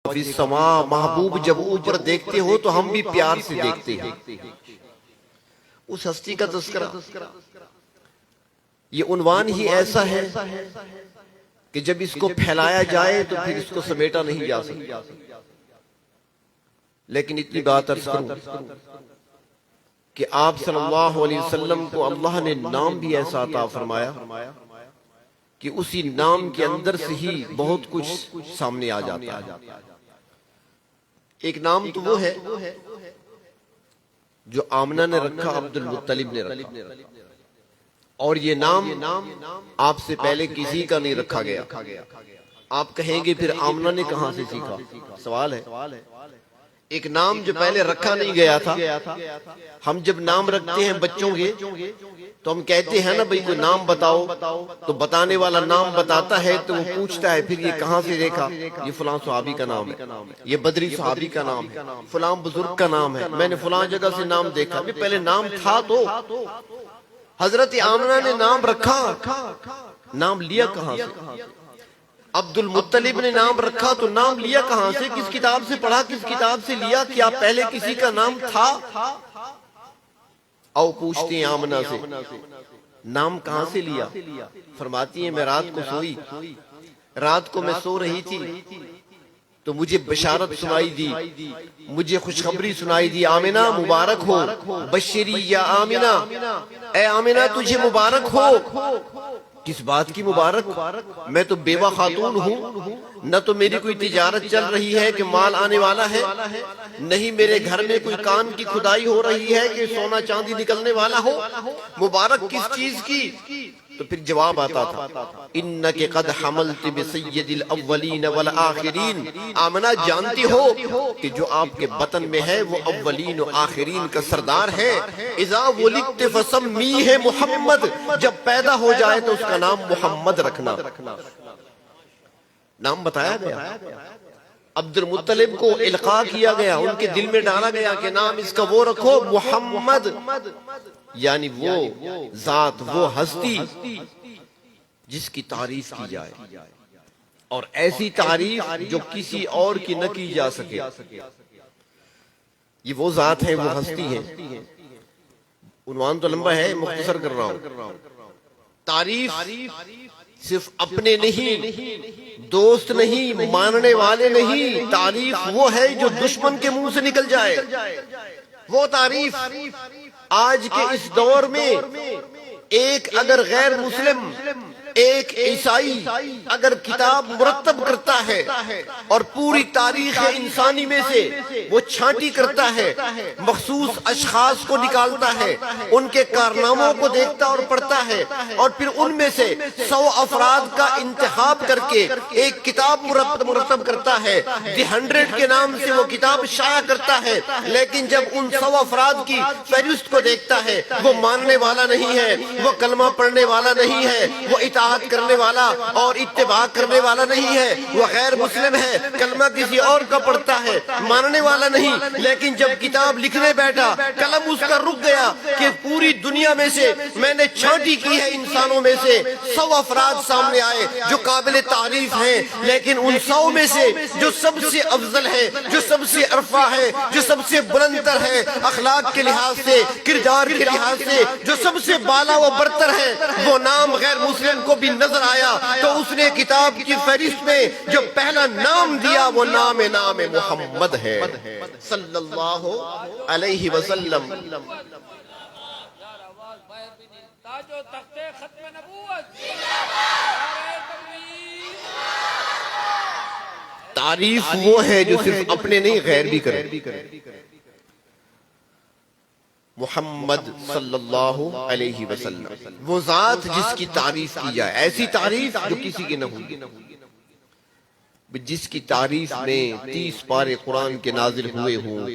فی السماء، محبوب جب اوپر دیکھتے ہو تو ہم بھی پیار سے دیکھتے ہیں۔ اس ہستی کا تذکرہ، یہ عنوان ہی ایسا ہے کہ جب اس کو پھیلایا جائے تو پھر اس کو سمیٹا نہیں جا سکتا۔ لیکن اتنی بات عرض کروں کہ آپ صلی اللہ علیہ وسلم کو اللہ نے نام بھی ایسا عطا فرمایا کہ اسی نام کے اندر سے ہی بہت کچھ سامنے آ جاتا ہے۔ ایک نام تو وہ ہے جو آمنہ نے رکھا، عبد المطلب نے رکھا، اور یہ نام آپ سے پہلے کسی کا نہیں رکھا گیا۔ آپ کہیں گے پھر آمنہ نے کہاں سے سیکھا؟ سوال ہے۔ ایک نام جو پہلے رکھا نہیں گیا تھا، ہم جب نام رکھتے ہیں بچوں کے تو ہم کہتے ہیں نا بھئی کوئی نام بتاؤ، تو بتانے والا نام بتاتا ہے تو وہ پوچھتا ہے پھر یہ کہاں سے دیکھا؟ یہ فلاں صحابی کا نام ہے، یہ بدری صحابی کا نام ہے، فلاں بزرگ کا نام ہے، میں نے فلاں جگہ سے نام دیکھا۔ پہلے نام تھا تو حضرت آمنہ نے نام رکھا، نام لیا کہاں سے؟ عبد المطلب نے نام رکھا تو نام لیا کہاں سے؟ کس کتاب سے پڑھا، کس کتاب سے لیا؟ کیا پہلے کسی کا نام تھا؟ او پوچھتے ہیں آمنہ سے نام کہاں سے لیا؟ فرماتی ہیں میں رات کو سوئی، رات کو میں سو رہی تھی تو مجھے بشارت سنائی دی، مجھے خوشخبری سنائی دی، آمنہ مبارک ہو، بشری یا آمنہ، اے آمنہ تجھے مبارک ہو۔ کس بات کی مبارک؟ میں تو بیوہ خاتون ہوں، نہ تو میری کوئی تجارت چل رہی ہے کہ مال آنے والا ہے، نہیں میرے گھر میں کوئی کان کی کھدائی ہو رہی ہے کہ سونا چاندی نکلنے والا ہو، مبارک کس چیز کی؟ تو پھر جواب آتا تھا انک قد حملت بسید الاولین والآخرین، آمنہ جانتی ہو کہ جو آپ کے بطن میں ہے وہ اولین و آخرین کا سردار ہے۔ اذا ولدت فسمیہ محمد، جب پیدا ہو جائے تو اس کا نام محمد رکھنا۔ نام بتایا گیا، عبد المطلب کو القاء کیا گیا، ان کے دل میں ڈالا گیا کہ نام اس کا وہ رکھو محمد، یعنی وہ ذات، وہ ہستی جس کی تعریف کی جائے، اور ایسی تعریف جو کسی اور کی نہ کی جا سکے۔ یہ وہ ذات ہے، وہ ہستی ہے۔ عنوان تو لمبا ہے، مختصر کر رہا ہوں۔ تعریف صرف اپنے نہیں، دوست نہیں، ماننے والے نہیں، تعریف وہ ہے جو دشمن کے منہ سے نکل جائے۔ وہ تعریف آج کے اس دور میں ایک اگر غیر مسلم، ایک عیسائی اگر کتاب مرتب کرتا ہے اور پوری تاریخ انسانی میں سے وہ چھانٹی کرتا ہے، مخصوص اشخاص کو نکالتا ہے، ان کے کارناموں کو دیکھتا اور پڑھتا ہے، اور پھر ان میں سے 100 افراد کا انتخاب کر کے ایک کتاب مرتب کرتا ہے، دی 100 کے نام سے وہ کتاب شائع کرتا ہے، لیکن جب ان 100 افراد کی فہرست کو دیکھتا ہے وہ ماننے والا نہیں ہے، وہ کلمہ پڑھنے والا نہیں ہے، وہ اطاعت کرنے والا اور اتباع کرنے والا نہیں ہے، وہ غیر مسلم ہے، کلمہ کسی اور کا پڑھتا ہے، ماننے والا نہیں۔ لیکن جب کتاب لکھنے بیٹھا، قلم اس کا رک گیا کہ پوری دنیا میں سے میں نے چھانٹی کی ہے، انسانوں میں سے 100 افراد سامنے آئے جو قابل تعریف ہیں، لیکن ان 100 میں سے جو سب سے افضل ہے، جو سب سے عرفہ ہے، جو سب سے بلندر ہے اخلاق کے لحاظ سے، کردار کے لحاظ سے، جو سب سے بالا و برتر ہے، وہ نام غیر مسلم کو بھی نظر آیا، تو اس نے کتاب کی فہرست میں جو پہلا نام دیا وہ نام محمد ہے صلی اللہ علیہ وسلم۔ تعریف وہ ہے جو صرف اپنے نہیں غیر بھی کرے۔ محمد صلی اللہ علیہ وسلم وہ ذات جس کی تعریف کی جائے، ایسی تعریف جو کسی کی نہ ہوئی، جس کی تعریف میں 30 پارے قرآن کے نازل ہوئے ہوں،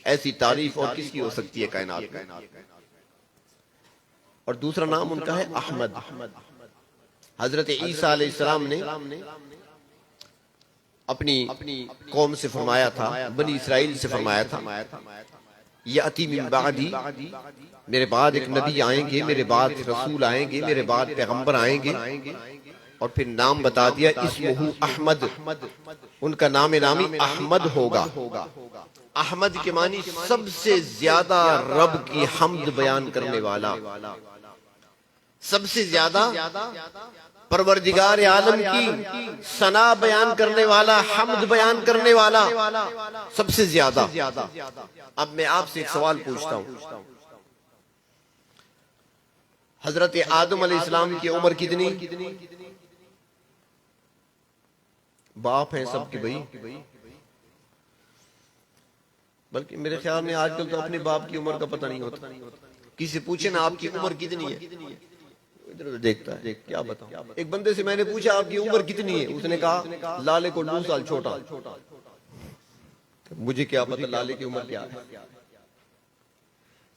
ایسی تعریف اور کس کی ہو سکتی ہے کائنات میں؟ اور دوسرا نام ان کا ہے احمد۔ حضرت عیسیٰ علیہ السلام نے اپنی قوم سے فرمایا تھا، بنی اسرائیل سے فرمایا تھا یاتی من بعدی، میرے بعد ایک نبی آئیں گے، میرے بعد رسول آئیں گے، میرے بعد پیغمبر آئیں گے، اور پھر نام بتا دیا اسمہ احمد، ان کا نام نامی احمد ہوگا۔ احمد کے معنی سب سے زیادہ رب کی حمد بیان کرنے والا، سب سے زیادہ پروردگار عالم کی ثنا بیان کرنے والا، حمد بیان کرنے والا، سب سے زیادہ۔ اب میں آپ سے ایک سوال پوچھتا ہوں، حضرت آدم علیہ السلام کی عمر کتنی؟ باپ ہیں سب کے بھائی، بلکہ میرے خیال میں آج کل تو اپنے باپ کی عمر کا پتہ نہیں ہوتا۔ کسی پوچھے نا آپ کی عمر کتنی ہے، ادھر ادھر دیکھتا ہے کیا بتاؤں۔ ایک بندے سے میں نے پوچھا آپ کی عمر کتنی ہے، اس نے کہا لالے کو 2 سال چھوٹا۔ مجھے کیا پتہ لالے کی عمر کیا ہے،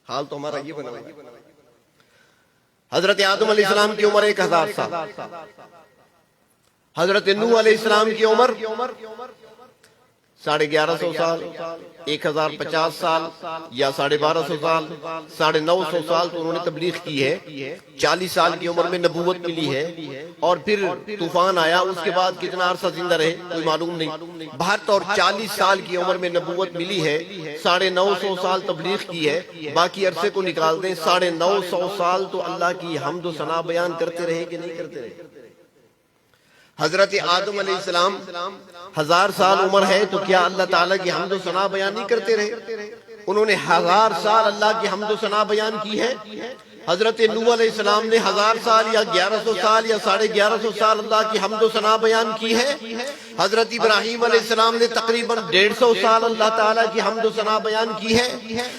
حال تو ہمارا یہ بنا ہے۔ حضرت آدم علیہ السلام کی عمر 1000 سال، حضرت نوح علیہ السلام کی عمر 1150 سال، 1050 سال یا 1250 سال، 950 سال تو انہوں نے تبلیغ کی ہے۔ 40 سال کی عمر میں نبوت ملی ہے، اور پھر طوفان آیا، اس کے بعد کتنا عرصہ زندہ رہے کوئی معلوم نہیں۔ 72 اور 40 سال کی عمر میں نبوت ملی ہے، 950 سال تبلیغ کی ہے، باقی عرصے کو نکال دیں، 950 سال تو اللہ کی حمد و ثنا بیان کرتے رہے کہ نہیں کرتے رہے؟ حضرت آدم علیہ السلام 1000 سال عمر ہے تو کیا اللہ تعالیٰ کی حمد و ثنا بیان نہیں کرتے رہے؟ انہوں نے 1000 سال اللہ کی حمد و ثنا بیان کی ہے۔ حضرت نوح علیہ السلام نے 1000 سال یا 1100 سال یا 1150 سال اللہ کی حمد و ثنا بیان کی ہے۔ حضرت ابراہیم علیہ السلام نے تقریباً 150 سال اللہ تعالیٰ کی حمد و ثنا بیان کی ہے۔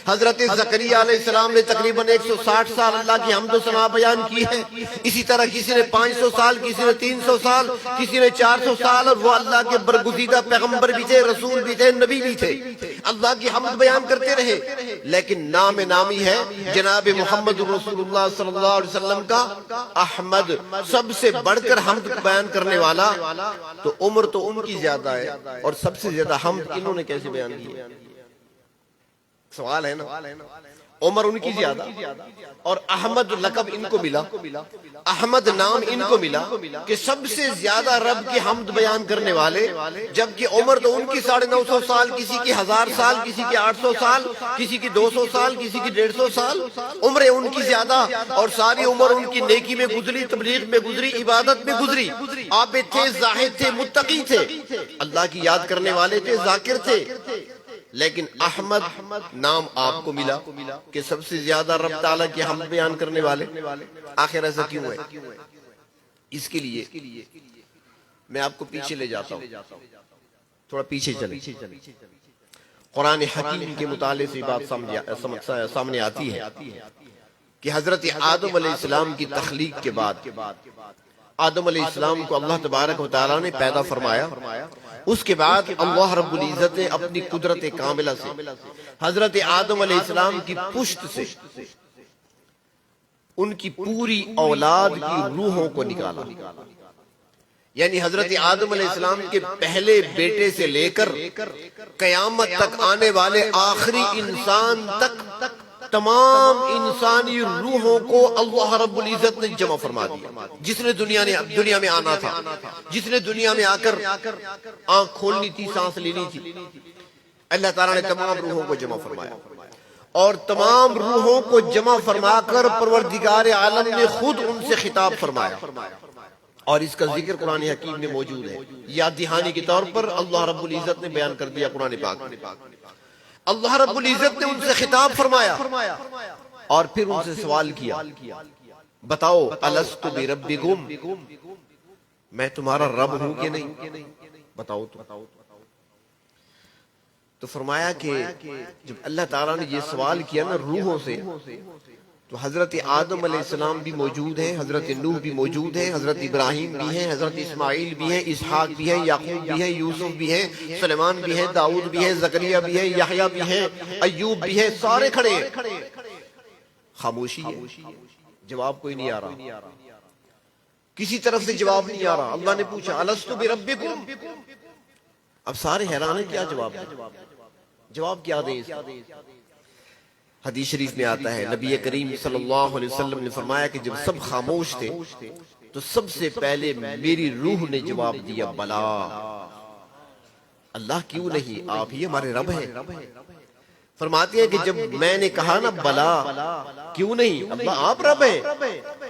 حضرت زکریا علیہ السلام نے تقریباً 160 سال اللہ کی حمد و ثنا بیان کی ہے۔ اسی طرح کسی نے 500 سال، کسی نے 300 سال، کسی نے 400 سال، اور وہ اللہ کے برگزیدہ پیغمبر بھی تھے، رسول بھی تھے، نبی بھی تھے، اللہ کی حمد بیان کرتے رہے۔ لیکن نام نامی ہے جناب محمد رسول اللہ صلی اللہ علیہ وسلم کا احمد، سب سے بڑھ کر حمد بیان کرنے والا۔ تو عمر تو ان کی زیادہ ہے، اور سب سے زیادہ حمد انہوں نے کیسے بیان کی؟ سوال ہے نا، عمر ان کی زیادہ، اور احمد لقب ان کو ملا، احمد نام ان کو ملا کہ سب سے زیادہ رب کی حمد بیان کرنے والے، جبکہ عمر تو ان کی 950 سال، کسی کی 1000 سال، کسی کی 800 سال، کسی کی 200 سال، کسی کی 150 سال، عمریں ان کی زیادہ، اور ساری عمر ان کی نیکی میں گزری، تبلیغ میں گزری، عبادت میں گزری۔ عابد تھے، زاہد تھے، متقی تھے، اللہ کی یاد کرنے والے تھے، ذاکر تھے۔ لیکن احمد نام آپ کو ملا کہ سب سے زیادہ رب تعالیٰ کی حمد بیان کرنے والے۔ آخر ایسا کیوں ہے؟ اس کے لیے میں آپ کو پیچھے لے جاتا ہوں، تھوڑا پیچھے چلیں۔ قرآن حکیم کے مطالعے سے بات سامنے آتی ہے کہ حضرت آدم علیہ السلام کی تخلیق کے بعد آدم علیہ السلام کو اللہ تبارک و تعالیٰ نے پیدا فرمایا۔ اس کے بعد اللہ رب العزت نے اپنی قدرت کاملہ سے حضرت آدم علیہ السلام کی پشت سے ان کی پوری اولاد کی روحوں کو نکالا، یعنی حضرت آدم علیہ السلام کے پہلے بیٹے سے لے کر قیامت تک آنے والے آخری انسان تک تمام انسانی روحوں کو اللہ رب العزت نے جمع فرما دیا۔ جس نے دنیا میں آنا تھا، جس نے دنیا میں آ کر آنکھ کھولنی تھی، سانس لینی تھی، اللہ تعالیٰ نے تمام روحوں کو جمع فرمایا، اور تمام روحوں کو جمع فرما کر پروردگار عالم نے خود ان سے خطاب فرمایا، اور اس کا ذکر قرآن حکیم میں موجود ہے۔ یاد دہانی کے طور پر اللہ رب العزت نے بیان کر دیا قرآن پاک میں۔ اللہ رب العزت نے ان سے خطاب فرمایا اور پھر ان سے سوال کیا، بتاؤ الست بربکم، میں تمہارا رب ہوں کہ نہیں؟ بتاؤ تو فرمایا کہ جب اللہ تعالیٰ نے یہ سوال کیا نا روحوں سے، تو حضرت آدم علیہ السلام بھی موجود ہیں، حضرت نوح بھی موجود ہیں، حضرت ابراہیم بھی ہیں، حضرت اسماعیل بھی ہیں، اسحاق بھی ہیں، یعقوب بھی ہیں، یوسف بھی ہیں، سلیمان بھی ہیں، داؤد بھی ہیں، زکریا بھی ہیں، یحییٰ بھی ہیں، ایوب بھی ہیں، سارے کھڑے ہیں۔ خاموشی ہے، جواب کوئی نہیں آ رہا، کسی طرف سے جواب نہیں آ رہا۔ اللہ نے پوچھا الست بربکم، اب سارے حیران ہیں کیا جواب ہے، جواب کیا دیں اس کا؟ حدیث شریف میں آتا ہے نبی کریم صلی اللہ علیہ وسلم نے فرمایا کہ جب سب خاموش تھے تو سب سے پہلے میری روح نے جواب دیا بلا، اللہ کیوں نہیں، آپ ہی ہمارے رب ہیں۔ فرماتے ہیں کہ جب میں نے کہا نا بلا کیوں نہیں، اللہ آپ رب ہیں،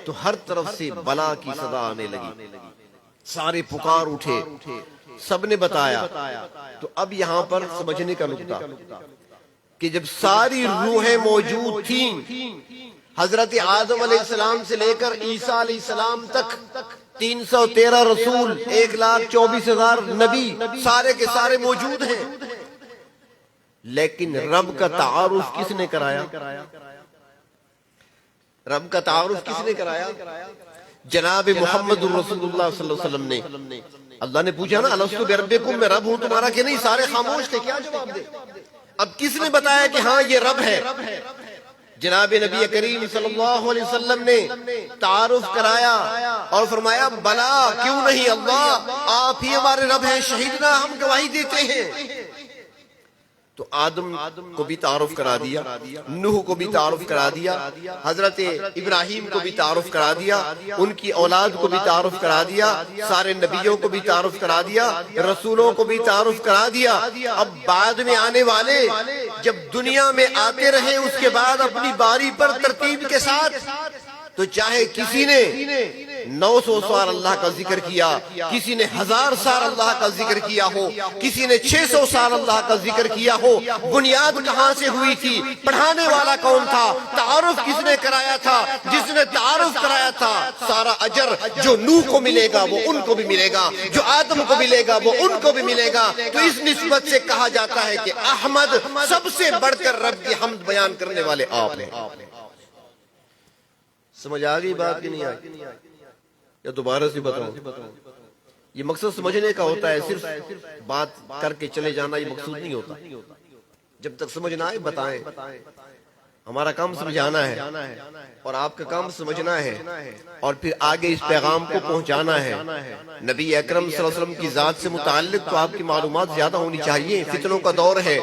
تو ہر طرف سے بلا کی صدا آنے لگی، سارے پکار اٹھے، سب نے بتایا۔ تو اب یہاں پر سمجھنے کا نکتہ کہ جب ساری روحیں موجود تھیں، حضرت آدم علیہ السلام سے لے کر عیسیٰ علیہ السلام تک 313 رسول، 1,24,000 نبی، سارے کے سارے موجود ہیں، لیکن رب کا تعارف کس نے کرایا؟ رب کا تعارف کس نے کرایا؟ جناب محمد رسول اللہ صلی اللہ علیہ وسلم نے۔ اللہ نے پوچھا نا الستو بربکم، میں رب ہوں تمہارا کہ نہیں؟ سارے خاموش تھے، کیا جواب دے؟ اب کس نے بتایا کہ ہاں یہ رب ہے؟ جناب نبی کریم صلی اللہ علیہ وسلم نے تعارف کرایا اور فرمایا بلا کیوں نہیں اللہ، آپ ہی ہمارے رب ہیں، شہیدنا ہم گواہی دیتے ہیں۔ تو آدم کو بھی تعارف کرا دیا، نوح کو بھی تعارف کرا دیا، حضرت ابراہیم کو بھی تعارف کرا دیا، ان کی اولاد کو بھی تعارف کرا دیا، سارے نبیوں کو بھی تعارف کرا دیا، رسولوں کو بھی تعارف کرا دیا۔ اب بعد میں آنے والے جب دنیا میں آتے رہے، اس کے بعد اپنی باری پر ترتیب کے ساتھ، تو چاہے کسی نے 900 سال اللہ کا ذکر کیا، کسی نے 1000 سال اللہ کا ذکر کیا ہو، کسی نے 600 سال اللہ کا ذکر کیا ہو، بنیاد کہاں سے ہوئی تھی؟ پڑھانے والا کون تھا؟ تعارف کس نے کرایا تھا؟ جس نے تعارف کرایا تھا، سارا اجر جو نوح کو ملے گا وہ ان کو بھی ملے گا، جو آدم کو ملے گا وہ ان کو بھی ملے گا۔ تو اس نسبت سے کہا جاتا ہے کہ احمد سب سے بڑھ کر رب کی حمد بیان کرنے والے آپ ہیں۔ سمجھ آ گئی بات کہ نہیں آئی؟ یا دوبارہ سے بتاؤں؟ یہ مقصد سمجھنے کا ہوتا ہے، صرف بات کر کے چلے جانا یہ مقصود نہیں ہوتا۔ جب تک سمجھ نہ آئے بتائیں، ہمارا کام سمجھانا ہے اور آپ کا کام سمجھنا ہے، اور پھر آگے اس پیغام کو پہنچانا ہے۔ نبی اکرم صلی اللہ علیہ وسلم کی ذات سے متعلق تو آپ کی معلومات زیادہ ہونی چاہیے، فتنوں کا دور ہے،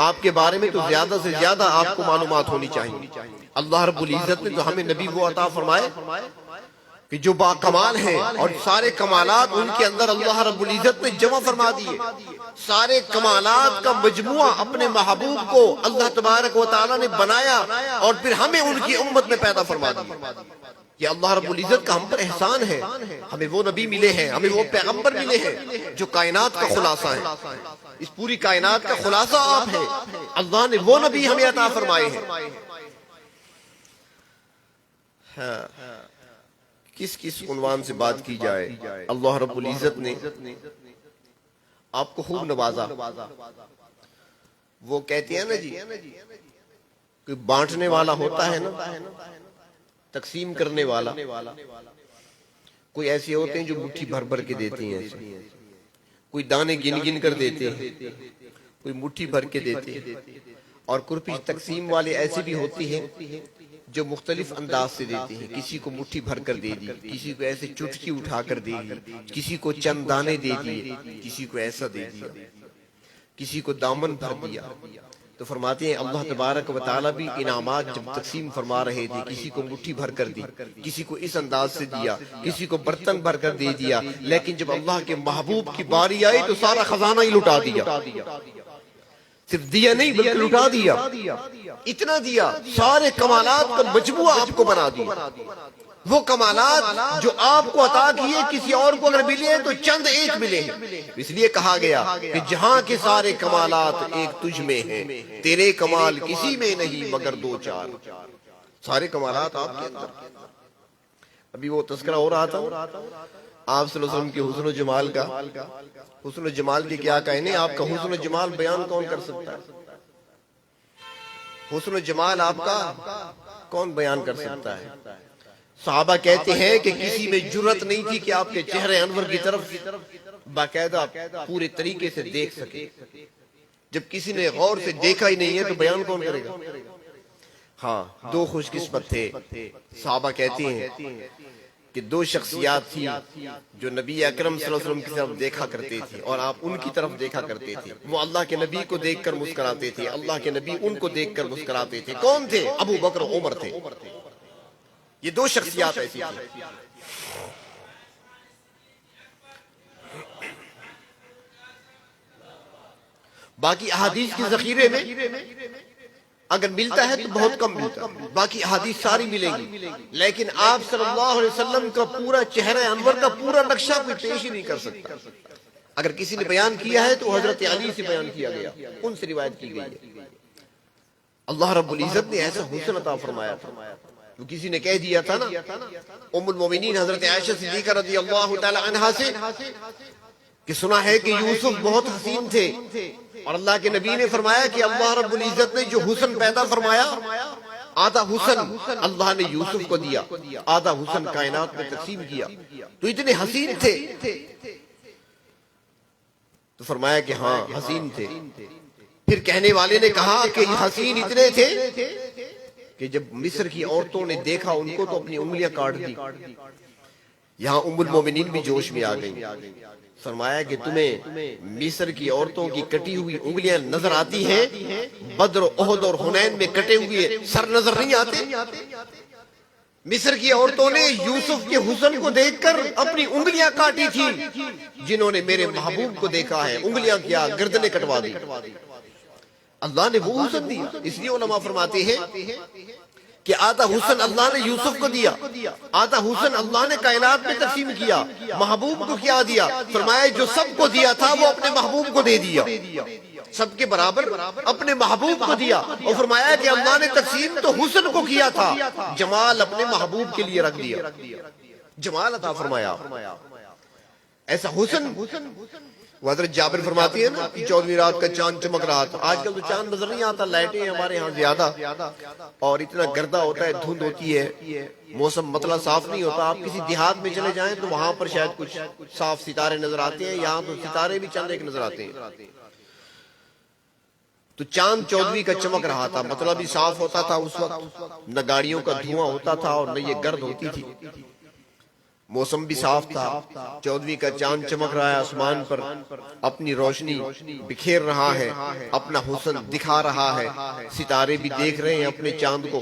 آپ کے بارے میں تو زیادہ سے زیادہ آپ کو معلومات ہونی چاہیے۔ اللہ رب العزت نے تو ہمیں نبی وہ عطا فرمائے کہ جو با کمال ہیں، اور سارے کمالات ان کے اندر اللہ رب العزت نے جمع فرما دیے۔ سارے کمالات کا مجموعہ اپنے محبوب کو اللہ تبارک و تعالی نے بنایا، اور پھر ہمیں ان کی امت میں پیدا فرما دیا۔ یہ اللہ رب العزت کا ہم پر احسان ہے، ہمیں وہ نبی ملے ہیں، ہمیں وہ پیغمبر ملے ہیں جو کائنات کا خلاصہ ہے۔ اس پوری کائنات کا خلاصہ آپ ہیں، اللہ نے وہ نبی ہمیں عطا فرمائے ہیں۔ کس عنوان سے بات کی جائے؟ اللہ رب العزت نے آپ کو خوب نوازا۔ وہ کہتے ہیں نا جی کہ بانٹنے والا ہوتا ہے نا، تقسیم کرنے والا، کوئی ایسے ہوتے ہیں جو مٹھی بھر بھر کے دیتے ہیں، کوئی دانے گن گن کر دیتے ہیں، کوئی مٹھی بھر کے دیتے ہیں، اور کچھ تقسیم والے ایسے بھی ہوتے ہیں جو مختلف انداز سے دیتے ہیں۔ کسی کو مٹھی بھر کر دے دی، کسی کو ایسے چٹکی اٹھا کر دے دی، کسی کو چند دانے دے دیے، کسی کو ایسا دے دیا، کسی کو دامن بھر دیا۔ تو فرماتے ہیں اللہ تبارک و تعالیٰ بھی انعامات جب تقسیم فرما رہے تھے، کسی کو مٹھی بھر کر دی، کسی کو اس انداز سے دیا، کسی کو برتن بھر کر دے دیا، لیکن جب اللہ کے محبوب کی باری آئی تو سارا خزانہ ہی لٹا دیا۔ صرف دیا نہیں بلکہ لٹا دیا، اتنا دیا، سارے کمالات کا مجموعہ آپ کو بنا دیا۔ وہ کمالات جو آپ کو عطا کیے کسی اور کو اگر ملے تو چند ایک ملے ہیں۔ اس لیے کہا گیا کہ جہاں کے سارے کمالات ایک تجھ میں ہیں، تیرے کمال کسی میں نہیں مگر دو چار۔ سارے کمالات آپ کے اندر۔ ابھی وہ تذکرہ ہو رہا تھا آپ صلی اللہ علیہ وسلم کے حسن و جمال کا۔ حسن و جمال کے کیا کہنے، آپ کا حسن و جمال بیان کون کر سکتا ہے؟ حسن و جمال آپ کا کون بیان کر سکتا ہے؟ صحابہ کہتے ہیں کہ کسی میں جرت نہیں تھی کہ آپ کے چہرے انور کی طرف باقاعدہ پورے طریقے سے دیکھ سکے۔ جب کسی نے غور سے دیکھا ہی نہیں ہے تو بیان کون کرے گا؟ ہاں، دو خوش قسمت تھے۔ صحابہ کہتے ہیں کہ دو شخصیات تھی جو نبی اکرم صلی اللہ علیہ وسلم کی طرف دیکھا کرتے تھے اور آپ ان کی طرف دیکھا کرتے تھے۔ وہ اللہ کے نبی کو دیکھ کر مسکراتے تھے، اللہ کے نبی ان کو دیکھ کر مسکراتے تھے۔ کون تھے؟ ابو بکر، عمر تھے۔ یہ دو شخصیات ایسی تھی۔ باقی احادیث کے ذخیرے میں اگر ملتا ہے تو بہت کم ملتا ہے، باقی احادیث ساری ملے گی، لیکن آپ صلی اللہ علیہ وسلم کا پورا چہرہ انور کا پورا نقشہ کوئی پیش ہی نہیں کر سکتا۔ اگر کسی نے بیان کیا ہے تو حضرت علی سے بیان کیا گیا، ان سے روایت کی گئی ہے۔ اللہ رب العزت نے ایسا حسن عطا فرمایا تھا، تو کسی نے کہہ دیا تھا نا ام المومنین حضرت عائشہ صدیقہ رضی اللہ تعالی عنہا سے کہ سنا ہے کہ یوسف بہت حسین تھے، اور اللہ کے نبی نے فرمایا کہ اللہ رب العزت نے جو حسن پیدا فرمایا، آدھا حسن اللہ نے یوسف کو دیا، آدھا حسن کائنات میں تقسیم کیا، تو اتنے حسین تھے۔ تو فرمایا کہ ہاں حسین تھے۔ پھر کہنے والے نے کہا کہ یہ حسین اتنے تھے کہ جب مصر کی عورتوں نے دیکھا ان کو تو اپنی انگلیاں کاٹ دی۔ یہاں ام المومنین بھی جوش میں آ گئی، فرمایا کہ تمہیں مصر کی عورتوں کی کٹی ہوئی انگلیاں نظر آتی ہیں، بدر احد اور حنین میں کٹے ہوئے سر نظر نہیں آتے؟ مصر کی عورتوں نے یوسف کے حسن کو دیکھ کر اپنی انگلیاں کاٹی تھی، جنہوں نے میرے محبوب کو دیکھا ہے انگلیاں کیا گردنیں کٹوا دی۔ اللہ نے وہ حسن دیا، اس لیے علماء فرماتے ہیں کہ آدھا حسن اللہ نے یوسف کو دیا، آدھا حسن اللہ نے کائنات میں تقسیم کیا۔ محبوب کو کیا دیا؟ فرمایا جو سب کو دیا تھا وہ اپنے محبوب کو دے دیا، سب کے برابر اپنے محبوب کو دیا، اور فرمایا کہ اللہ نے تقسیم تو حسن کو کیا تھا، جمال اپنے محبوب کے لیے رکھ دیا، جمال عطا فرمایا۔ ایسا حسن وہ حضرت جابر فرماتی ہے نا کہ 14ویں رات کا چاند چمک رہا تھا۔ آج کل تو چاند نظر نہیں آتا، لائٹیں ہمارے ہاں زیادہ، اور اتنا گردا ہوتا ہے، دھند ہوتی ہے، موسم مطلع صاف نہیں ہوتا۔ آپ کسی دیہات میں چلے جائیں تو وہاں پر شاید کچھ صاف ستارے نظر آتے ہیں، یہاں تو ستارے بھی چند ایک نظر آتے ہیں۔ تو چاند 14ویں کا چمک رہا تھا، مطلب بھی صاف ہوتا تھا اس وقت، نہ گاڑیوں کا دھواں ہوتا تھا اور نہ یہ گرد ہوتی تھی، موسم بھی صاف تھا۔ 14ویں کا چاند چمک رہا ہے آسمان پر، اپنی روشنی بکھیر رہا ہے، اپنا حسن دکھا رہا ہے، ستارے بھی دیکھ رہے ہیں اپنے چاند کو۔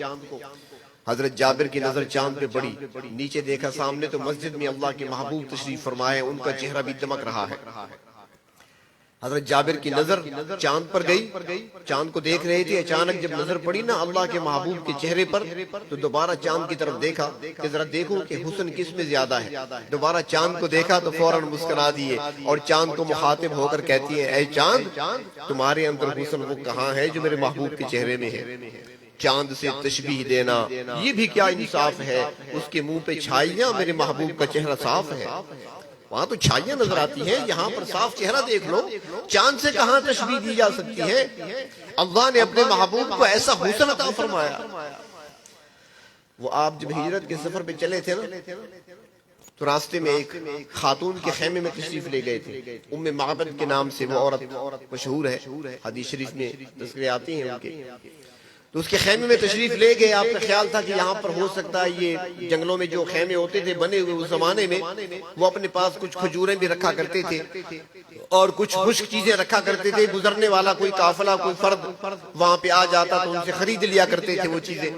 حضرت جابر کی نظر چاند پہ پڑی، نیچے دیکھا سامنے تو مسجد میں اللہ کے محبوب تشریف فرمائے، ان کا چہرہ بھی دمک رہا ہے۔ حضرت جابر کی نظر چاند پر گئی، چاند کو دیکھ رہے تھے، اچانک جب نظر پڑی نا اللہ کے محبوب کے چہرے پر تو دوبارہ چاند کی طرف دیکھا کہ ذرا دیکھو کہ حسن کس میں زیادہ ہے۔ دوبارہ چاند کو دیکھا تو فوراً مسکرا دیے، اور چاند کو مخاطب ہو کر کہتی ہے اے چاند تمہارے اندر حسن وہ کہاں ہے جو میرے محبوب کے چہرے میں ہے؟ چاند سے تشبیہ دینا یہ بھی کیا انصاف ہے؟ اس کے منہ پہ چھائیاں، میرے محبوب کا چہرہ صاف ہے۔ وہاں تو چھائیاں نظر آتی ہیں، یہاں پر صاف چہرہ دیکھ لو، چاند سے کہاں تشبیہ دی جا سکتی ہے؟ اللہ نے اپنے محبوب کو ایسا حسن عطا فرمایا۔ وہ آپ جب ہجرت کے سفر پہ چلے تھے نا تو راستے میں ایک خاتون کے خیمے میں تشریف لے گئے تھے، ام معبد کے نام سے وہ عورت مشہور ہے، حدیث شریف میں تذکرے آتے ہیں ان کے۔ تو اس کے خیمے میں تشریف لے گئے، آپ کا خیال تھا کہ یہاں پر ہو سکتا ہے یہ جنگلوں میں جو خیمے ہوتے تھے بنے ہوئے اس زمانے میں، وہ اپنے پاس کچھ کھجوریں بھی رکھا کرتے تھے اور کچھ خشک چیزیں رکھا کرتے تھے، گزرنے والا کوئی قافلہ کوئی فرد وہاں پہ آ جاتا تو ان سے خرید لیا کرتے تھے وہ چیزیں۔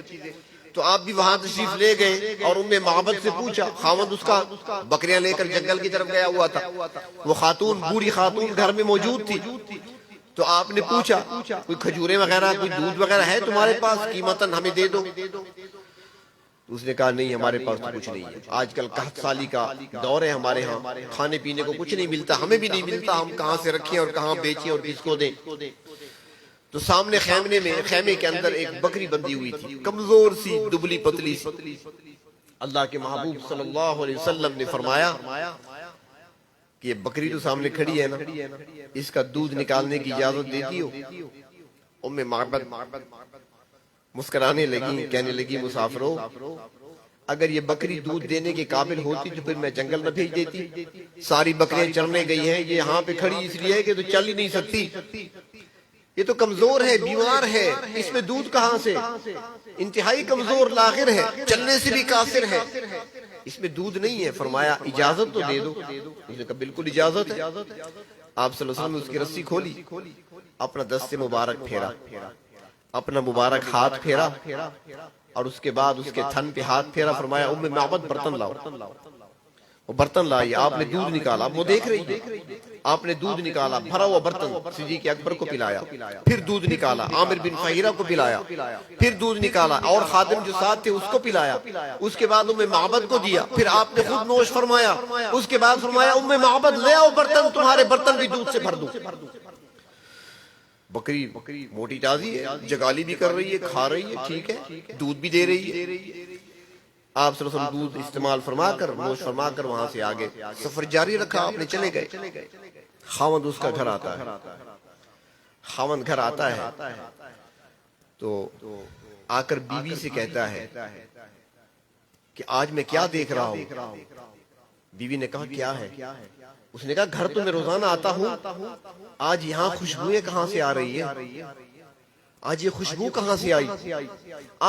تو آپ بھی وہاں تشریف لے گئے اور ام معبد سے پوچھا، خاوند اس کا بکریاں لے کر جنگل کی طرف گیا ہوا تھا، وہ خاتون بوڑھی خاتون گھر میں موجود تھی، تو آپ نے پوچھا کوئی کھجوریں وغیرہ کوئی دودھ وغیرہ ہے تمہارے پاس، قیمتاً ہمیں دے دو۔ اس نے کہا نہیں ہمارے پاس تو کچھ نہیں ہے، آج کل قحط سالی کا دور ہے، ہمارے ہاں کھانے پینے کو کچھ نہیں ملتا، ہمیں بھی نہیں ملتا، ہم کہاں سے رکھیں اور کہاں بیچیں اور کس کو دیں۔ تو سامنے خیمے کے اندر ایک بکری بندھی ہوئی تھی، کمزور سی دبلی پتلی سی۔ اللہ کے محبوب صلی اللہ علیہ وسلم نے فرمایا کہ یہ بکری تو سامنے کھڑی ہے نا، اس کا دودھ نکالنے کی اجازت دیتی ہو؟ ام معبد مسکرانے لگی، کہنے لگی مسافرو اگر یہ بکری دودھ دینے کے قابل ہوتی تو پھر میں جنگل نہ بھیج دیتی، ساری بکریاں چرنے گئی ہیں، یہ یہاں پہ کھڑی اس لیے کہ تو چل ہی نہیں سکتی، یہ تو کمزور ہے بیمار ہے، اس میں دودھ کہاں سے، انتہائی کمزور لاغر ہے، چلنے سے بھی قاصر ہے، اس میں دودھ نہیں ہے۔ فرمایا اجازت تو دے دو، اس نے کہا بالکل اجازت ہے۔ آپ صلی اللہ علیہ وسلم نے اس کی رسی کھولی، اپنا دست مبارک پھیرا، اپنا مبارک ہاتھ پھیرا، اور اس کے بعد اس کے تھن پہ ہاتھ پھیرا، فرمایا ام معبد برتن لاؤ۔ برتن لائی، آپ نے دودھ نکالا، وہ دیکھ رہی ہے، آپ نے دودھ نکالا، بھرا ہوا برتن صدیق اکبر کو پلایا، پھر دودھ نکالا، عامر بن فہیرہ کو پلایا، پھر دودھ نکالا اور خادم جو ساتھ تھے اس کو پلایا، اس کے بعد ام معبد کو دیا، پھر آپ نے خود نوش فرمایا، اس کے بعد فرمایا ام معبد لے آؤ برتن، تمہارے برتن بھی دودھ سے بھر دوں۔ بکری موٹی تازی ہے، جگالی بھی کر رہی ہے، کھا رہی ہے، ٹھیک ہے، دودھ بھی دے رہی ہے۔ آپ صلی اللہ علیہ وسلم دودھ استعمال فرما کر، نوش فرما کر وہاں سے آگے سفر جاری رکھا، آپ نے چلے گئے۔ خاوند اس کا گھر آتا ہے، خاوند گھر آتا ہے تو آ کر بیوی سے کہتا ہے کہ آج میں کیا دیکھ رہا ہوں؟ بیوی نے کہا کیا ہے؟ اس نے کہا گھر تو میں روزانہ آتا ہوں، آج یہاں خوشبوئیں کہاں سے آ رہی ہے؟ آج یہ خوشبو کہاں سے آئی؟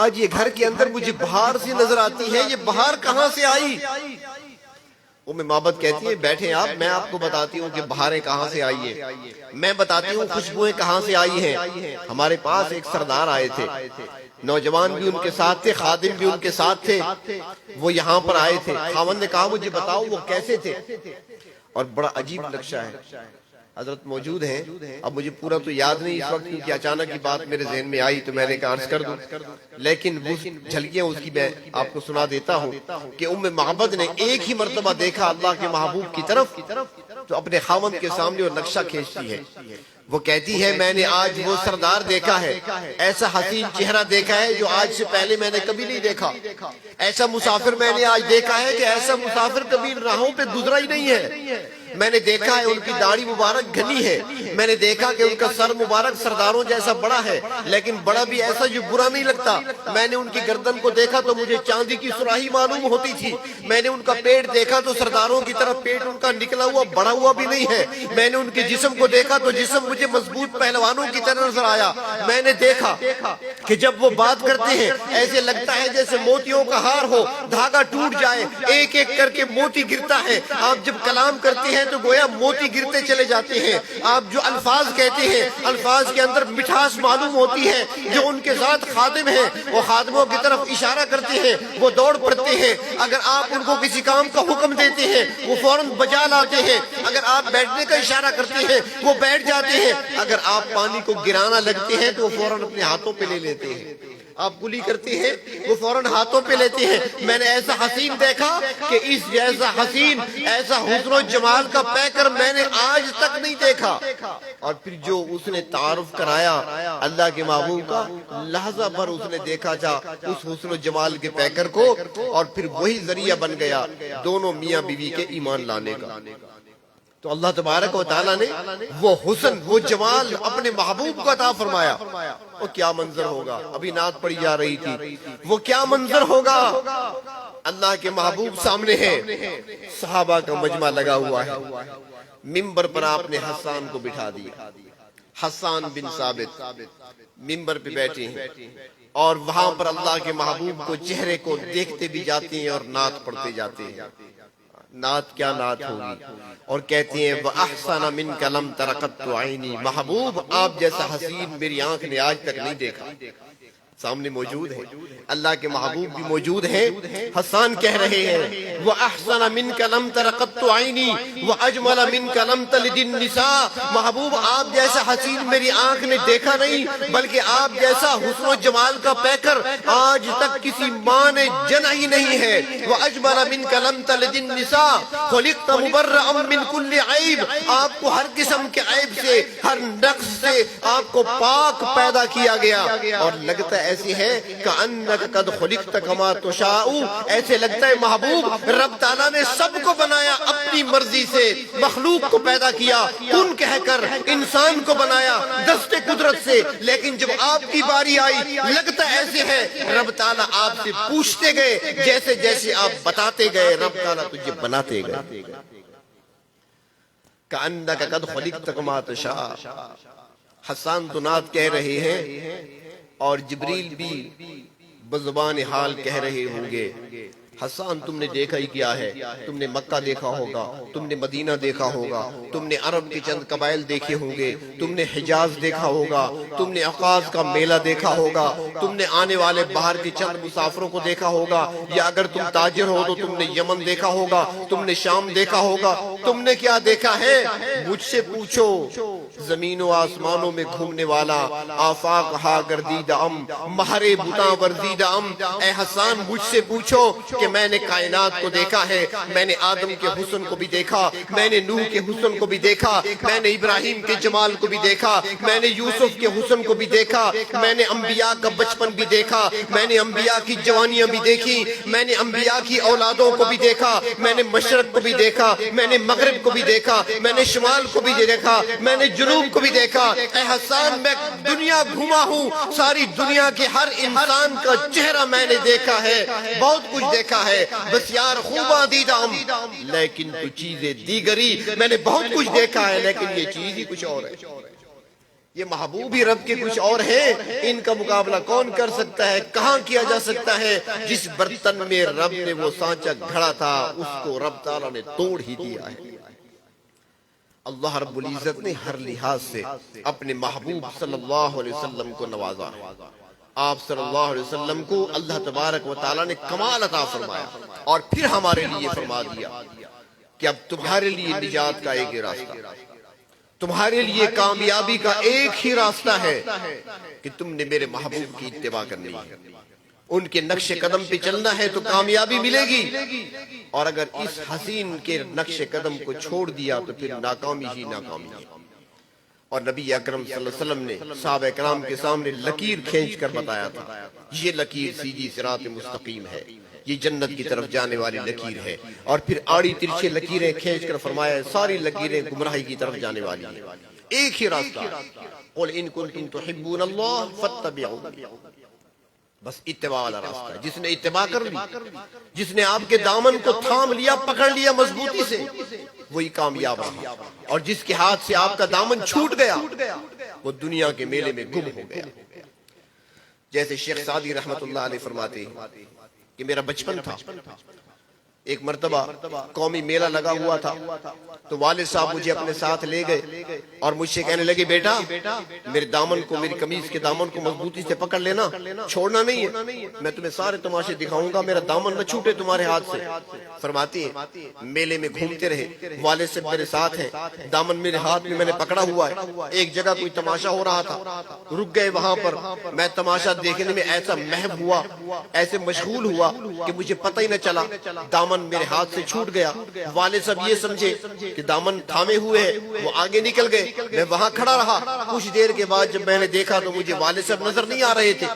آج یہ گھر کے اندر مجھے بہار سے نظر آتی ہے، یہ بہار کہاں سے آئی؟ ام معبد کہتی ہے بیٹھیں آپ، میں آپ کو بتاتی ہوں کہ بہاریں کہاں سے آئی ہے، میں بتاتی ہوں خوشبوئیں کہاں سے آئی ہیں۔ ہمارے پاس ایک سردار آئے تھے، نوجوان بھی ان کے ساتھ تھے، خادم بھی ان کے ساتھ تھے، وہ یہاں پر آئے تھے۔ خاوند نے کہا مجھے بتاؤ وہ کیسے تھے؟ اور بڑا عجیب نقشہ ہے، حضرت موجود ہیں، اب مجھے پورا تو یاد نہیں اس وقت کیونکہ اچانک کی بات میرے ذہن میں آئی تو میں نے کہا عرض کر دوں، لیکن وہ جھلکیاں اس کی میں آپ کو سنا دیتا ہوں کہ ام معبد نے ایک ہی مرتبہ دیکھا اللہ کے محبوب کی طرف تو اپنے خاوند کے سامنے وہ نقشہ کھینچتی ہے، وہ کہتی ہے میں نے آج وہ سردار دیکھا ہے، ایسا حسین چہرہ دیکھا ہے جو آج سے پہلے میں نے کبھی نہیں دیکھا، ایسا مسافر میں نے آج دیکھا ہے کہ ایسا مسافر کبھی راہوں پہ گزرا ہی نہیں ہے۔ میں نے دیکھا ہے ان کی داڑھی مبارک گھنی ہے، میں نے دیکھا کہ ان کا سر مبارک سرداروں جیسا بڑا ہے لیکن بڑا بھی ایسا جو برا نہیں لگتا، میں نے ان کی گردن کو دیکھا تو مجھے چاندی کی سراہی معلوم ہوتی تھی، میں نے ان کا پیٹ دیکھا تو سرداروں کی طرف پیٹ ان کا نکلا ہوا بڑا ہوا بھی نہیں ہے، میں نے ان کے جسم کو دیکھا تو جسم مجھے مضبوط پہلوانوں کی طرح نظر آیا، میں نے دیکھا کہ جب وہ بات کرتے ہیں ایسے لگتا ہے جیسے موتیوں کا ہار ہو، دھاگا ٹوٹ جائے، ایک ایک کر کے موتی گرتا ہے، آپ جب کلام کرتے ہیں تو گویا موتی گرتے چلے جاتے ہیں، آپ جو الفاظ کہتے ہیں الفاظ کے اندر مٹھاس معلوم ہوتی ہے، جو ان کے ساتھ خادم ہیں وہ خادموں کی طرف اشارہ کرتے ہیں، وہ دوڑ پڑتے ہیں، اگر آپ ان کو کسی کام کا حکم دیتے ہیں وہ فوراً بجا لاتے ہیں، اگر آپ بیٹھنے کا اشارہ کرتے ہیں وہ بیٹھ جاتے ہیں، اگر آپ پانی کو گرانا لگتے ہیں تو وہ فوراً اپنے ہاتھوں پہ لے لیتے ہیں، آپ گلی کرتے ہیں وہ فوراً ہاتھوں پہ لیتے ہیں۔ میں نے ایسا حسین دیکھا کہ اس جیسا حسین، ایسا حسن و جمال کا پیکر میں نے آج تک نہیں دیکھا۔ اور پھر جو اس نے تعارف کرایا اللہ کے محبوب کا، لحظہ بھر اس نے دیکھا تھا اس حسن و جمال کے پیکر کو، اور پھر وہی ذریعہ بن گیا دونوں میاں بیوی کے ایمان لانے کا۔ تو اللہ تبارک و تعالیٰ نے وہ حسن وہ جمال اپنے محبوب کو عطا فرمایا، وہ کیا منظر ہوگا، ابھی نعت پڑھی جا رہی تھی، وہ کیا منظر ہوگا، اللہ کے محبوب سامنے ہے، صحابہ کا مجمع لگا ہوا ہے، ممبر پر آپ نے حسان کو بٹھا دیا، حسان بن ثابت ممبر پہ بیٹھے ہیں اور وہاں پر اللہ کے محبوب کو چہرے کو دیکھتے بھی جاتے ہیں اور نعت پڑھتے جاتے ہیں۔ نعت کیا نعت ہوگی، اور کہتے ہیں وَأَحْسَنَ مِنْكَ لَمْ تَرَقَتْ عَيْنِي، محبوب آپ جیسا حسین میری آنکھ نے آج تک نہیں دیکھا۔ سامنے موجود ہے، اللہ کے محبوب بھی موجود ہیں، حسان کہہ رہے ہیں وَأَحْسَنَ مِنْكَ لَمْ تَرَقَتْ عَيْنِي وَأَجْمَلَ مِنْكَ لَمْ تَلِدِ النِّسَاء، محبوب آپ جیسا حسین میری آنکھ نے دیکھا نہیں بلکہ آپ جیسا حسن و جمال کا پیکر آج تک کسی ماں نے جنا ہی نہیں ہے۔ وَأَجْمَلَ مِنْكَ لَمْ تَلِدِ النِّسَاء خُلِقْتَ مُبَرَّأً مِنْ كُلِّ عَيْبٍ، آپ کو ہر قسم کے عیب سے، ہر نقص سے آپ کو پاک پیدا کیا گیا، اور لگتا ایسی ہے کأنک قد خلقت کما تشاء، ایسے لگتا ہے محبوب رب تعالیٰ نے سب کو بنایا اپنی مرضی سے، مخلوق کو پیدا کیا کن کہہ کر، انسان کو بنایا دست قدرت سے، لیکن جب آپ کی باری آئی لگتا ایسے ہے رب تعالیٰ آپ سے پوچھتے گئے، جیسے جیسے آپ بتاتے گئے رب تعالیٰ تجھے بناتے گئے۔ کأنک قد خلقت کما تشاء، حسان تو نعت کہہ رہے ہیں اور جبریل بھی بزبان حال کہہ رہے ہوں گے حسان تم نے دیکھا ہی کیا ہے، تم نے مکہ دیکھا ہوگا، تم نے مدینہ دیکھا ہوگا، تم نے عرب کے چند قبائل دیکھے ہوں گے، تم نے حجاز دیکھا ہوگا، تم نے عکاظ کا میلہ دیکھا ہوگا، تم نے آنے والے باہر کے چند مسافروں کو دیکھا ہوگا، یا اگر تم تاجر ہو تو تم نے یمن دیکھا ہوگا، تم نے شام دیکھا ہوگا۔ تم نے کیا دیکھا ہے؟ مجھ سے پوچھو، زمین و آسمانوں میں گھومنے والا، آفاق ہا گردیدہ ام، مہرے بتاں ورزیدہ ام۔ اے حسان مجھ سے پوچھو کہ میں نے کائنات کو دیکھا ہے، میں نے آدم کے حسن کو بھی دیکھا، میں نے نوح کے حسن کو بھی دیکھا، میں نے ابراہیم کے جمال کو بھی دیکھا، میں نے یوسف کے حسن کو بھی دیکھا، میں نے انبیاء کا بچپن بھی دیکھا، میں نے انبیاء کی جوانیاں بھی دیکھی، میں نے انبیاء کی اولادوں کو بھی دیکھا، میں نے مشرق کو بھی دیکھا، میں نے مغرب کو بھی دیکھا، میں نے شمال کو بھی دیکھا، میں نے جنوب کو بھی دیکھا۔ اے حسان میں دنیا گھوما ہوں، ساری دنیا کے ہر انسان کا چہرہ میں نے دیکھا ہے، بہت کچھ دیکھا ہے، بس یار خوباں دیدم لیکن تو چیزیں دیگری۔ میں نے بہت کچھ دیکھا ہے لیکن یہ چیز ہی کچھ اور ہے۔ یہ محبوب ہی رب کے کچھ اور ہیں، ان کا مقابلہ کون کر سکتا ہے، کہاں کیا جا سکتا ہے؟ جس برتن میں رب نے وہ سانچہ گھڑا تھا اس کو رب تعالیٰ نے توڑ ہی دیا ہے۔ اللہ رب العزت نے ہر لحاظ سے اپنے محبوب صلی اللہ علیہ وسلم کو نوازا ہے۔ آپ صلی اللہ علیہ وسلم کو اللہ تبارک و تعالیٰ نے کمال عطا فرمایا، اور پھر ہمارے لیے فرما دیا کہ اب تمہارے لیے نجات کا ایک ہی راستہ، تمہارے لیے کامیابی کا ایک ہی راستہ ہے کہ تم نے میرے محبوب کی اتباع کرنی ہے، ان کے نقش قدم پہ چلنا ہے تو کامیابی ملے گی، اور اگر اس حسین کے نقش قدم کو چھوڑ دیا تو پھر ناکامی ہی ناکامی ہے۔ اور نبی اکرم صلی اللہ علیہ وسلم نے صحابہ کرام کے سامنے لکیر کھینچ کر بتایا تھا، یہ لکیر سیدھی صراط مستقیم ہے، یہ جنت کی طرف جانے والی لکیر ہے، اور پھر آڑی ترچھے لکیریں کھینچ کر فرمایا ساری لکیریں گمراہی کی طرف جانے والی ہیں، ایک ہی راستہ، قل ان کنتم تحبون اللہ فاتبعونی، بس اتباع والا راستہ ہے۔ جس نے اتباع کر لی، جس نے آپ کے دامن کو تھام لیا، پکڑ لیا مضبوطی سے، وہی کامیاب رہا، اور جس کے ہاتھ سے آپ کا دامن چھوٹ گیا وہ دنیا کے میلے میں گم ہو گیا۔ جیسے شیخ سعدی رحمت اللہ علیہ فرماتے ہیں کہ میرا بچپن تھا، ایک مرتبہ قومی میلہ لگا ہوا تھا تو والد صاحب مجھے اپنے ساتھ لے گئے اور مجھ سے کہنے لگے بیٹا میرے دامن کو، میری قمیض کے دامن کو مضبوطی سے پکڑ لینا، چھوڑنا نہیں ہے، میں تمہیں سارے تماشے دکھاؤں گا، میرا دامن نہ چھوٹے تمہارے ہاتھ سے۔ فرماتی ہیں میلے میں گھومتے رہے، والد سے میرے ساتھ ہیں، دامن میرے ہاتھ میں نے پکڑا ہوا ہے، ایک جگہ کوئی تماشا ہو رہا تھا، رک گئے وہاں پر، میں تماشا دیکھنے میں ایسا محب ہوا، ایسے مشغول ہوا کہ مجھے پتہ ہی نہ چلا، دامن میرے ہاتھ سے چھوٹ گیا۔ والد صاحب یہ سمجھے کہ دامن تھامے ہوئے ہیں، وہ آگے نکل گئے، میں وہاں کھڑا رہا۔ کچھ دیر کے بعد جب میں نے دیکھا تو مجھے والد صاحب نظر نہیں آ رہے تھے،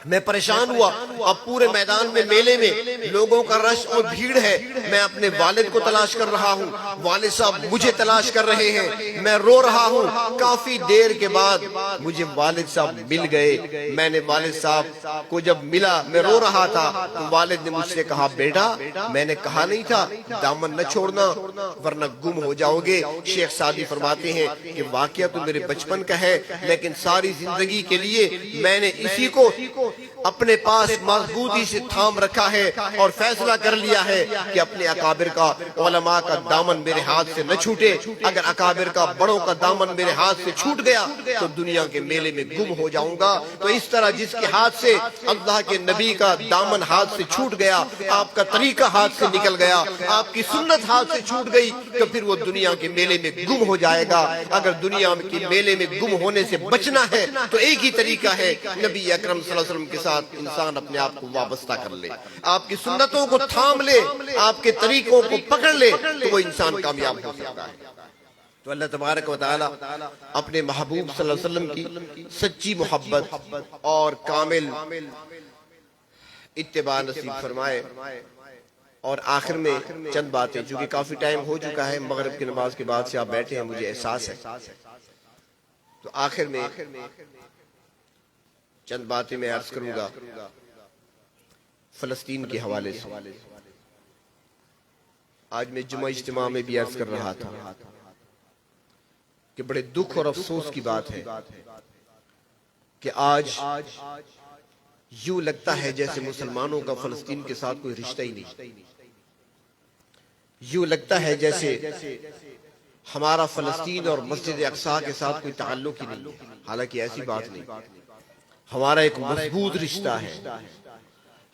میں پریشان ہوا۔ اب پورے میدان میں، میلے میں لوگوں کا رش اور بھیڑ ہے، میں اپنے والد کو تلاش کر رہا ہوں، والد صاحب مجھے تلاش کر رہے ہیں، میں رو رہا ہوں۔ کافی دیر کے بعد مجھے والد صاحب مل گئے، میں نے والد صاحب کو جب ملا، میں رو رہا تھا تو والد نے مجھ سے کہا بیٹا میں نے کہا نہیں تھا دامن نہ چھوڑنا ورنہ گم ہو جاؤ گے۔ شیخ سعدی فرماتے ہیں کہ واقعہ تو میرے بچپن کا ہے لیکن ساری زندگی کے لیے میں نے اسی کو اپنے پاس مضبوطی سے تھام رکھا ہے اور فیصلہ کر لیا ہے کہ اپنے اکابر کا، علماء کا دامن میرے ہاتھ سے نہ چھوٹے۔ اگر اکابر کا، بڑوں کا دامن میرے ہاتھ سے چھوٹ گیا تو دنیا کے میلے میں گم ہو جاؤں گا۔ تو اس طرح جس کے ہاتھ سے اللہ کے نبی کا دامن ہاتھ سے چھوٹ گیا، آپ کا طریقہ ہاتھ سے نکل گیا، آپ کی سنت ہاتھ سے چھوٹ گئی تو پھر وہ دنیا کے میلے میں گم ہو جائے گا۔ اگر دنیا کے میلے میں گم ہونے سے بچنا ہے تو ایک ہی طریقہ ہے، نبی اکرم صلی اللہ علیہ وسلم کے ساتھ انسان اپنے آپ کو وابستہ کر لے، آپ کی سنتوں کو تھام لے، آپ کے طریقوں کو پکڑ لے تو وہ انسان کامیاب ہو سکتا ہے۔ تو اللہ تبارک و تعالی اپنے محبوب صلی اللہ علیہ وسلم کی سچی محبت اور کامل اتباع نصیب فرمائے۔ اور آخر میں چند باتیں، چونکہ کافی ٹائم ہو چکا ہے، مغرب کی نماز کے بعد سے آپ بیٹھے ہیں، مجھے احساس ہے، تو آخر میں چند باتیں میں عرض کروں گا فلسطین کے حوالے سے۔ آج میں جمعہ اجتماع میں بھی عرض کر رہا تھا کہ بڑے دکھ اور افسوس کی بات ہے کہ آج یوں لگتا ہے جیسے مسلمانوں کا فلسطین کے ساتھ کوئی رشتہ ہی نہیں، یوں لگتا ہے جیسے ہمارا فلسطین اور مسجد اقصی کے ساتھ کوئی تعلق ہی نہیں ہے، حالانکہ ایسی بات نہیں۔ ہمارا ایک مضبوط رشتہ ہے،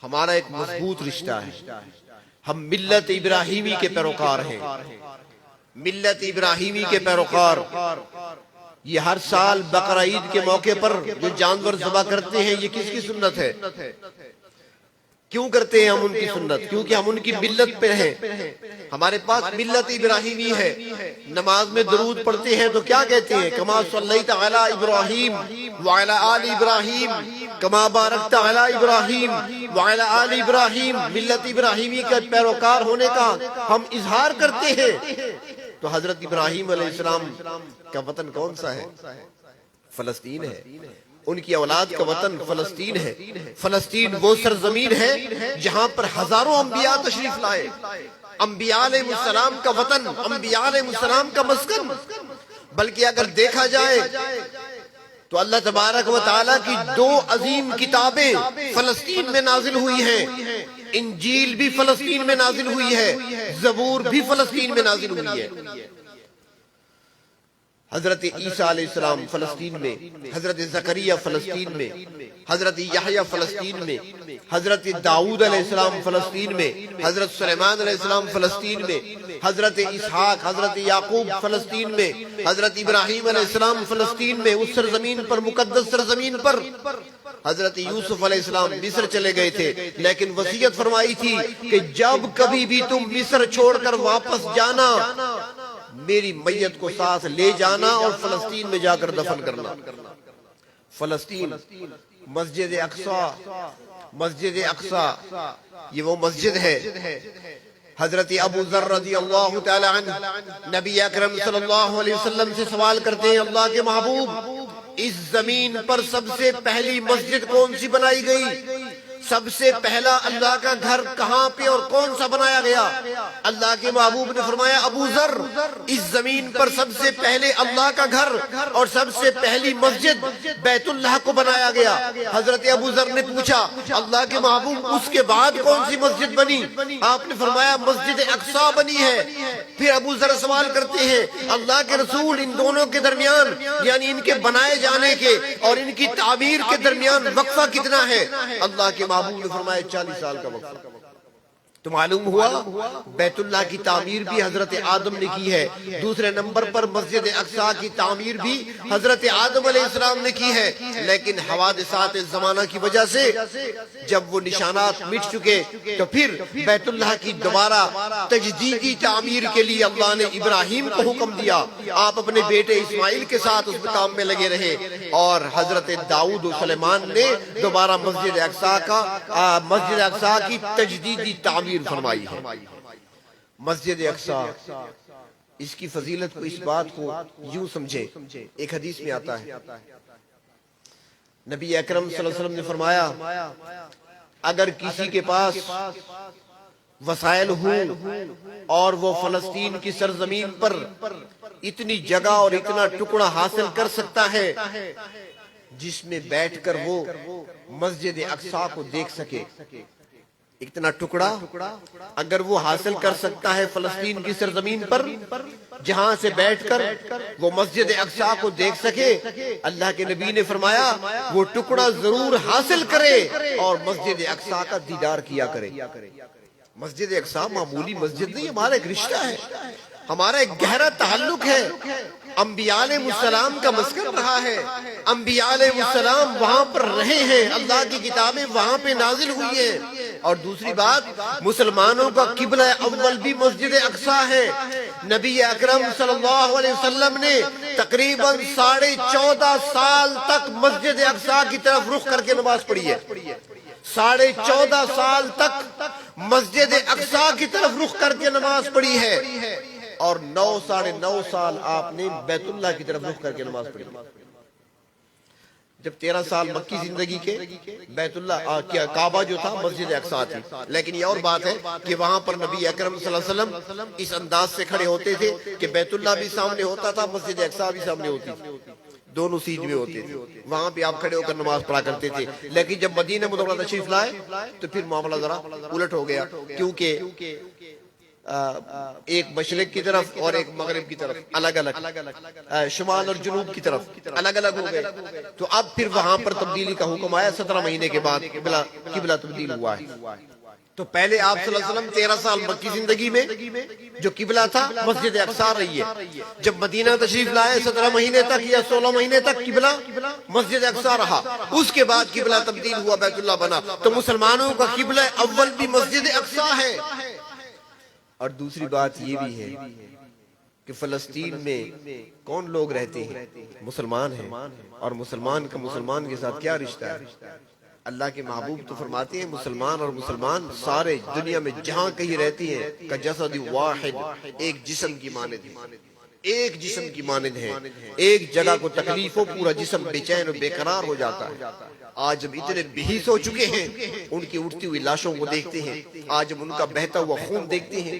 ہمارا ایک مضبوط رشتہ ہے۔ ہم ملت ابراہیمی کے پیروکار ہیں، ملت ابراہیمی کے پیروکار۔ یہ ہر سال بقرہ عید کے موقع پر جو جانور ذبح کرتے ہیں، یہ کس کی سنت ہے؟ کیوں کرتے ہیں ہم ان کی سنت؟ کیونکہ ہم ان کی ملت پہ ہیں، ہمارے پاس ملت ابراہیمی ہے۔ نماز میں درود پڑھتے ہیں تو کیا کہتے ہیں؟ کما صلیت علی ابراہیم وعلی آل ابراہیم کما بارکت علی ابراہیم وعلی آل ابراہیم۔ ملت ابراہیمی کا پیروکار ہونے کا ہم اظہار کرتے ہیں۔ تو حضرت ابراہیم علیہ السلام کا وطن کون سا ہے؟ فلسطین ہے۔ ان کی اولاد کا وطن فلسطین ہے۔ فلسطین وہ سرزمین ہے جہاں پر ہزاروں انبیاء تشریف لائے، انبیاء علیہ السلام کا وطن، انبیاء علیہ السلام کا مسکن۔ بلکہ اگر دیکھا جائے تو اللہ تبارک و تعالیٰ کی دو عظیم کتابیں فلسطین میں نازل ہوئی ہیں۔ انجیل بھی فلسطین میں نازل ہوئی ہے، زبور بھی فلسطین میں نازل ہوئی ہے۔ حضرت عیسیٰ علیہ السلام فلسطین میں، حضرت زکریا فلسطین میں، حضرت یحییٰ فلسطین میں، حضرت داؤد علیہ السلام فلسطین میں، حضرت سلیمان علیہ السلام فلسطین میں، حضرت اسحاق، حضرت یعقوب فلسطین میں، حضرت ابراہیم علیہ السلام فلسطین میں، اس سرزمین پر، مقدس سرزمین پر۔ حضرت یوسف علیہ السلام مصر چلے گئے تھے، لیکن وصیت فرمائی تھی کہ جب کبھی بھی تم مصر چھوڑ کر واپس جانا، میری میت کو ساتھ لے جانا اور فلسطین میں جا کر دفن کرنا۔ فلسطین، مسجد اقصی، مسجد اقصی یہ وہ مسجد ہے۔ حضرت ابو ذر رضی اللہ تعالی عنہ نبی اکرم صلی اللہ علیہ وسلم سے سوال کرتے ہیں، اللہ کے محبوب، اس زمین پر سب سے پہلی مسجد کون سی بنائی گئی؟ سب سے پہلا اللہ کا گھر کہاں پہ اور کون سا بنایا گیا؟ اللہ کے محبوب نے فرمایا، ابو ذر، اس زمین پر سب سے پہلے اللہ کا گھر اور سب سے پہلی مسجد بیت اللہ کو بنایا گیا۔ حضرت ابو ذر نے پوچھا، اللہ کے محبوب، اس کے بعد کون سی مسجد بنی؟ آپ نے فرمایا مسجد اقصی بنی ہے۔ پھر ابو ذر سوال کرتے ہیں، اللہ کے رسول، ان دونوں کے درمیان، یعنی ان کے بنائے جانے کے اور ان کی تعمیر کے درمیان وقفہ کتنا ہے؟ اللہ کے محبوب نے فرمایا 40 سال کا وقفہ۔ تو معلوم ہوا بیت اللہ کی تعمیر بھی حضرت آدم نے کی ہے۔ دوسرے نمبر پر مسجد اقصی کی تعمیر بھی حضرت آدم علیہ السلام نے کی ہے، لیکن حوادثات زمانہ کی وجہ سے جب وہ نشانات مٹ چکے تو پھر بیت اللہ کی دوبارہ تجدیدی تعمیر کے لیے اللہ نے ابراہیم کو حکم دیا۔ آپ اپنے بیٹے اسماعیل کے ساتھ اس کام میں لگے رہے، اور حضرت داؤد و سلیمان نے دوبارہ مسجد اقصی کی تجدیدی تعمیر فرمائی ہے۔ مسجد اقصی، اس کی فضیلت کو، اس بات کو یوں سمجھیں، ایک حدیث میں آتا ہے، نبی اکرم صلی اللہ علیہ وسلم نے فرمایا، اگر کسی کے پاس وسائل ہوں اور وہ فلسطین کی سرزمین پر اتنی جگہ اور اتنا ٹکڑا حاصل کر سکتا ہے جس میں بیٹھ کر وہ مسجد اقصی کو دیکھ سکے، اتنا ٹکڑا اگر وہ حاصل کر سکتا ہے فلسطین کی سرزمین پر، جہاں سے بیٹھ کر وہ مسجد اقصی کو دیکھ سکے، اللہ کے نبی نے فرمایا وہ ٹکڑا ضرور حاصل کرے اور مسجد اقصی کا دیدار کیا کرے۔ مسجد اقصی معمولی مسجد نہیں، ہمارا ایک رشتہ ہے، ہمارا ایک گہرا تعلق ہے۔ انبیاء علیہ السلام کا مسکن رہا ہے، انبیاء علیہ السلام وہاں پر رہے ہیں، اللہ کی کتابیں وہاں پہ نازل ہوئی ہیں۔ اور دوسری بات، مسلمانوں کا قبلہ اول بھی مسجد اقصی ہے۔ نبی اکرم صلی اللہ علیہ وسلم نے تقریباً 14.5 سال تک مسجد اقصی کی طرف رخ کر کے نماز پڑھی ہے۔ 14.5 سال تک مسجد اقصی کی طرف رخ کر کے نماز پڑھی ہے، اور 9.5 سال آپ نے بیت اللہ کی طرف رخ کر کے نماز پڑھی۔ جب 13 سال مکی زندگی کے، بیت اللہ کعبہ جو تھا مسجد اقصی تھی، لیکن یہ اور بات ہے کہ وہاں پر نبی اکرم صلی اللہ علیہ وسلم اس انداز سے کھڑے ہوتے تھے کہ بیت اللہ بھی سامنے ہوتا تھا، مسجد اقصی بھی سامنے ہوتی تھی۔ دونوں سیج میں ہوتے تھے، وہاں پہ آپ کھڑے ہو کر نماز پڑھا کرتے تھے. لیکن جب مدینہ منورہ تشریف لائے تو پھر معاملہ ذرا الٹ ہو گیا، کیونکہ ایک مشرق کی طرف اور ایک مغرب کی طرف الگ الگ، شمال اور جنوب کی طرف الگ الگ ہو گئے. تو اب پھر وہاں پر تبدیلی کا حکم آیا. 17 مہینے کے بعد قبلہ تبدیل ہوا ہے. تو پہلے آپ صلی اللہ علیہ وسلم 13 سال مکی زندگی میں جو قبلہ تھا مسجد اقصی رہی ہے. جب مدینہ تشریف لائے 17 مہینے تک یا 16 مہینے تک قبلہ مسجد اقصی رہا. اس کے بعد قبلہ تبدیل ہوا، بیت اللہ بنا. تو مسلمانوں کا قبلہ اول بھی مسجد اقصی ہے. اور دوسری بات یہ بھی ہے کہ فلسطین میں کون لوگ رہتے ہیں؟ مسلمان ہیں. اور مسلمان کا مسلمان کے ساتھ کیا رشتہ ہے؟ اللہ کے محبوب تو فرماتے ہیں مسلمان اور مسلمان سارے دنیا میں جہاں کہیں رہتی ہیں کا جسد واحد، ایک جسم کی مانند ہے، ایک جسم کی مانند ہے. ایک جگہ کو تکلیف ہو پورا جسم بے چین و بے قرار ہو جاتا ہے. آج ہم اتنے بہیس ہو چکے ہیں، ان کی اٹھتی ہوئی لاشوں کو دیکھتے ہیں، آج ہم ان کا بہتا ہوا خون دیکھتے ہیں،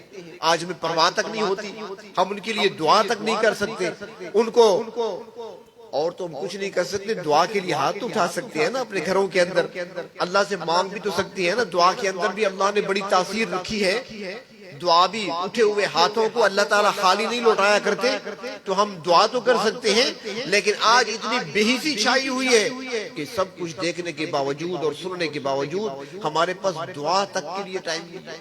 آج ہمیں پرواہ تک نہیں ہوتی، ہم ان کے لیے دعا تک نہیں کر سکتے. ان کو اور تو ہم کچھ نہیں کر سکتے، دعا کے لیے ہاتھ اٹھا سکتے ہیں نا اپنے گھروں کے اندر، اللہ سے مانگ بھی تو سکتے ہیں نا. دعا کے اندر بھی اللہ نے بڑی تاثیر رکھی ہے. دعا بھی اٹھے ہوئے ہاتھوں کو اللہ تعالیٰ خالی نہیں لوٹایا کرتے. تو ہم دعا تو کر سکتے ہیں، لیکن آج اتنی بےحسی چھائی ہوئی ہے کہ سب کچھ دیکھنے کے باوجود اور سننے کے باوجود ہمارے پاس دعا تک کے لیے ٹائم نہیں ہے.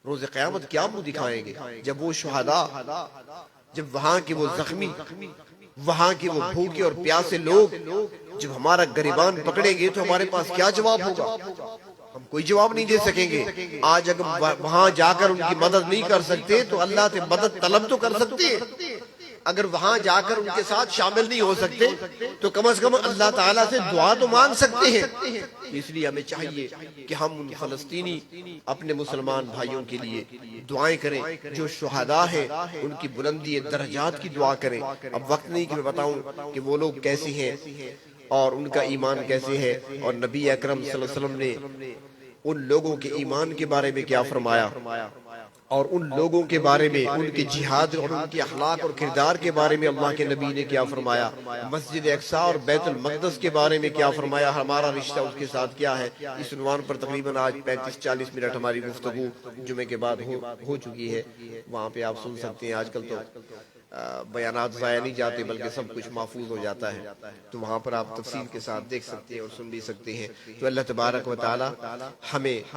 روز قیامت کیا منہ دکھائیں گے جب وہ شہداء، جب وہاں کے وہ زخمی، وہاں کے وہ بھوکے اور پیاسے لوگ جب ہمارا گریبان پکڑیں گے تو ہمارے پاس کیا جواب ہوگا؟ ہم کوئی جواب نہیں دے سکیں گے. آج اگر وہاں جا کر ان کی مدد نہیں کر سکتے تو اللہ سے مدد طلب تو کر سکتے ہیں. اگر وہاں جا کر ان کے ساتھ شامل نہیں ہو سکتے تو کم از کم اللہ تعالیٰ سے دعا تو مانگ سکتے ہیں. اس لیے ہمیں چاہیے کہ ہم ان فلسطینی اپنے مسلمان بھائیوں کے لیے دعائیں کریں، جو شہداء ہیں ان کی بلندی درجات کی دعا کریں. اب وقت نہیں کہ میں بتاؤں کہ وہ لوگ کیسے ہیں اور ان کا ایمان کیسے ہے، اور نبی اکرم صلی اللہ علیہ وسلم نے ان لوگوں کے ایمان کے بارے میں کیا فرمایا، اور ان لوگوں کے بارے میں ان کے جہاد اور ان کے اخلاق اور کردار کے بارے میں اللہ کے نبی نے کیا فرمایا، مسجد اقصی اور بیت المقدس کے بارے میں کیا فرمایا، ہمارا رشتہ اس کے ساتھ کیا ہے. اس عنوان پر تقریباً آج 35-40 منٹ ہماری گفتگو جمعے کے بعد ہو چکی ہے. وہاں پہ آپ سن سکتے ہیں. آج کل تو بیانات ضائع نہیں جاتے بلکہ سب کچھ محفوظ ہو جاتا ہے، تو وہاں پر آپ تفصیل کے ساتھ دیکھ سکتے ہیں اور سن بھی سکتے ہیں. تو اللہ تبارک و تعالی ہمیں